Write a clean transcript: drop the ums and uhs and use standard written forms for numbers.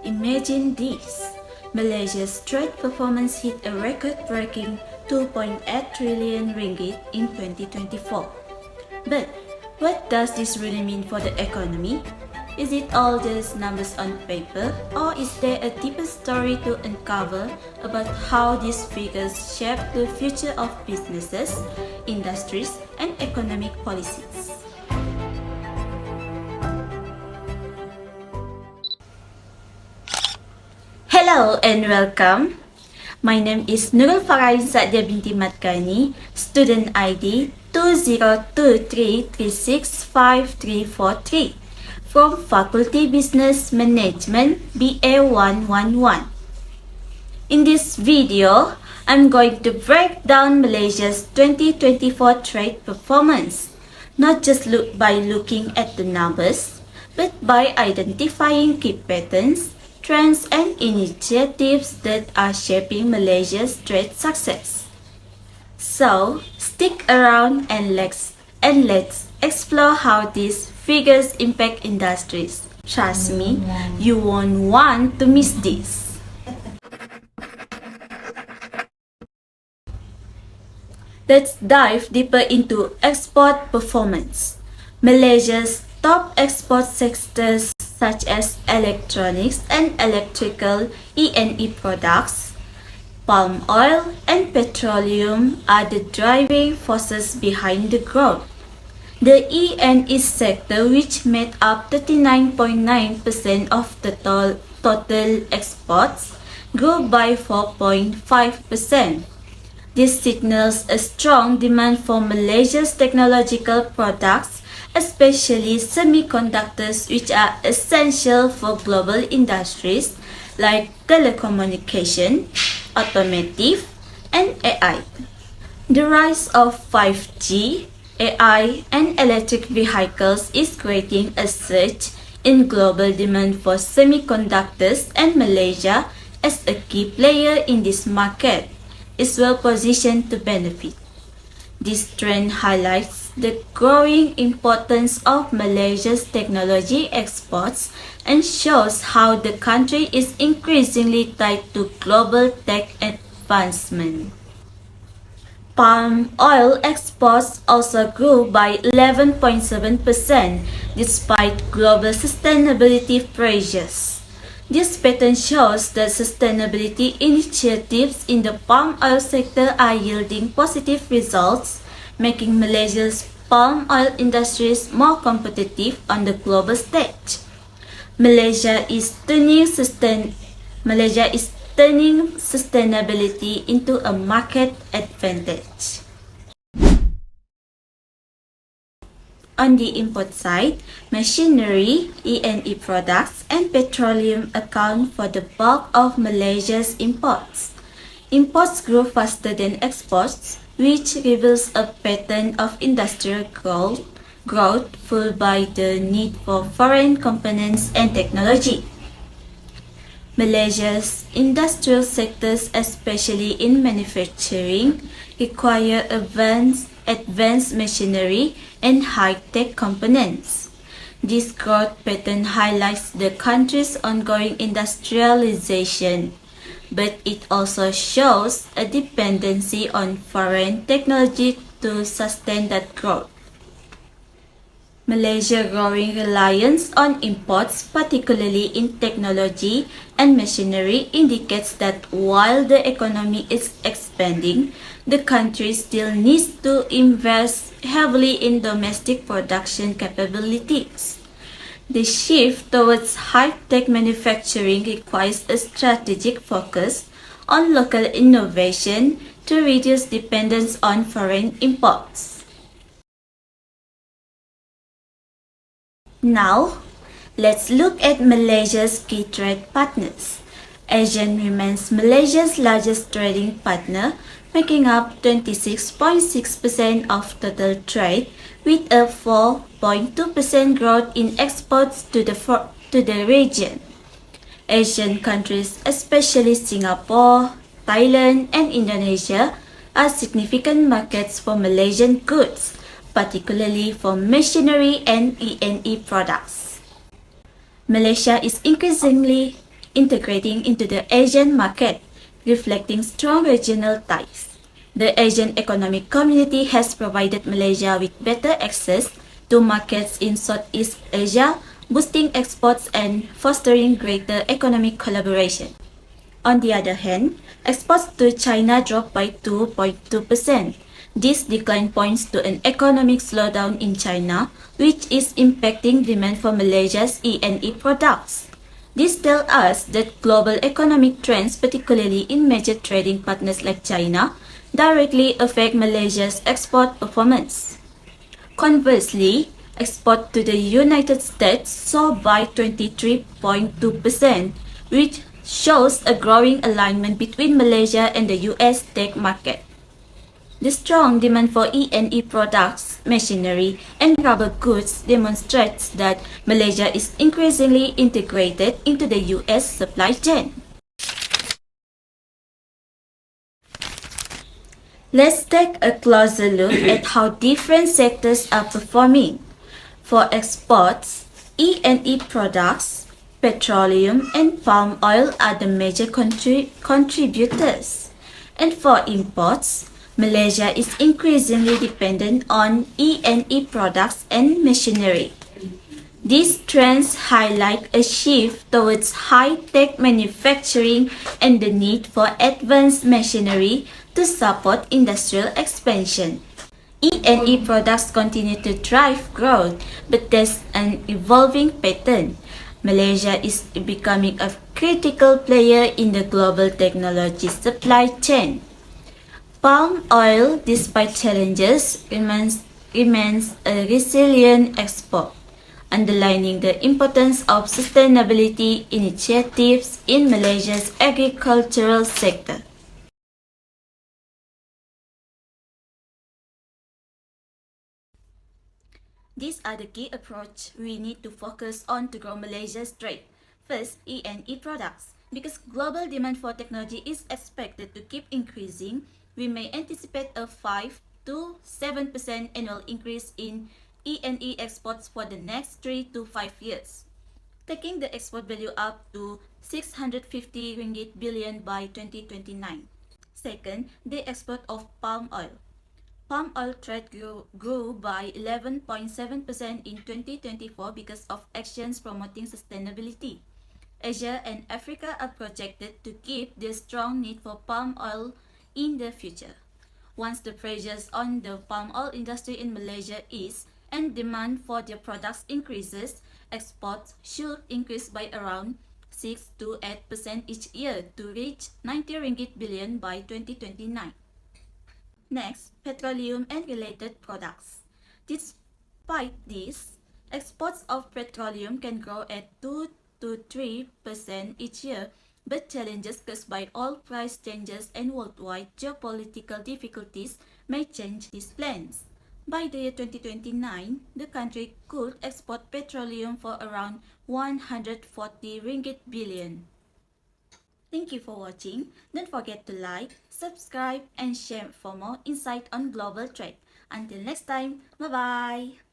Imagine this. Malaysia's trade performance hit a record-breaking 2.8 trillion ringgit in 2024. But what does this really mean for the economy? Is it all just numbers on paper, or is there a deeper story to uncover about how these figures shape the future of businesses, industries, and economic policies? Hello and welcome. My name is Nurul Farain Sadia binti Matkani, student ID 2023365343 from Faculty Business Management BA 111. In this video, I'm going to break down Malaysia's 2024 trade performance, not just by looking at the numbers, but by identifying key patterns, trends and initiatives that are shaping Malaysia's trade success. So, stick around and let's explore how these figures impact industries. Trust me, you won't want to miss this. Let's dive deeper into export performance. Malaysia's top export sectors such as electronics and electrical E&E products, palm oil and petroleum are the driving forces behind the growth. The E&E sector, which made up 39.9% of the total exports, grew by 4.5%. This signals a strong demand for Malaysia's technological products, especially semiconductors, which are essential for global industries like telecommunication, automotive, and AI. The rise of 5G, AI, and electric vehicles is creating a surge in global demand for semiconductors, and Malaysia, as a key player in this market, is well positioned to benefit. This trend highlights the growing importance of Malaysia's technology exports and shows how the country is increasingly tied to global tech advancement. Palm oil exports also grew by 11.7% despite global sustainability pressures. This pattern shows that sustainability initiatives in the palm oil sector are yielding positive results, making Malaysia's palm oil industries more competitive on the global stage. Malaysia is turning sustainability into a market advantage. On the import side, machinery, E&E products, and petroleum account for the bulk of Malaysia's imports. Imports grew faster than exports, which reveals a pattern of industrial growth fueled by the need for foreign components and technology. Malaysia's industrial sectors, especially in manufacturing, require advanced machinery and high-tech components. This growth pattern highlights the country's ongoing industrialization, but it also shows a dependency on foreign technology to sustain that growth. Malaysia's growing reliance on imports, particularly in technology and machinery, indicates that while the economy is expanding, the country still needs to invest heavily in domestic production capabilities. The shift towards high-tech manufacturing requires a strategic focus on local innovation to reduce dependence on foreign imports. Now, let's look at Malaysia's key trade partners. ASEAN remains Malaysia's largest trading partner, making up 26.6% of total trade, with a 4.2% growth in exports to the region. Asian countries, especially Singapore, Thailand, and Indonesia, are significant markets for Malaysian goods, particularly for machinery and E&E products. Malaysia is increasingly integrating into the Asian market, reflecting strong regional ties. The Asian Economic Community has provided Malaysia with better access to markets in Southeast Asia, boosting exports and fostering greater economic collaboration. On the other hand, exports to China dropped by 2.2%. This decline points to an economic slowdown in China, which is impacting demand for Malaysia's E&E products. This tells us that global economic trends, particularly in major trading partners like China, directly affect Malaysia's export performance. Conversely, export to the United States saw by 23.2%, which shows a growing alignment between Malaysia and the US tech market. The strong demand for E&E products, machinery, and rubber goods demonstrates that Malaysia is increasingly integrated into the US supply chain. Let's take a closer look at how different sectors are performing. For exports, E&E products, petroleum and palm oil are the major contributors. And for imports, Malaysia is increasingly dependent on E&E products and machinery. These trends highlight a shift towards high-tech manufacturing and the need for advanced machinery to support industrial expansion. E&E products continue to drive growth, but there's an evolving pattern. Malaysia is becoming a critical player in the global technology supply chain. Palm oil, despite challenges, remains a resilient export, underlining the importance of sustainability initiatives in Malaysia's agricultural sector. These are the key approaches we need to focus on to grow Malaysia's trade. First, E&E products. Because global demand for technology is expected to keep increasing, we may anticipate a 5 to 7% annual increase in E&E exports for the next 3 to 5 years, taking the export value up to 650 ringgit billion by 2029. Second, the export of palm oil. Palm oil trade grew by 11.7% in 2024 because of actions promoting sustainability. Asia and Africa are projected to keep the strong need for palm oil in the future. Once the pressures on the palm oil industry in Malaysia ease and demand for their products increases, exports should increase by around 6 to 8% each year to reach 90 ringgit billion by 2029. Next, petroleum and related products. Despite this, exports of petroleum can grow at 2 to 3% each year, but challenges caused by oil price changes and worldwide geopolitical difficulties may change these plans. By the year 2029, the country could export petroleum for around 140 ringgit billion. Thank you for watching. Don't forget to like, subscribe, and share for more insight on global trade. Until next time, bye-bye.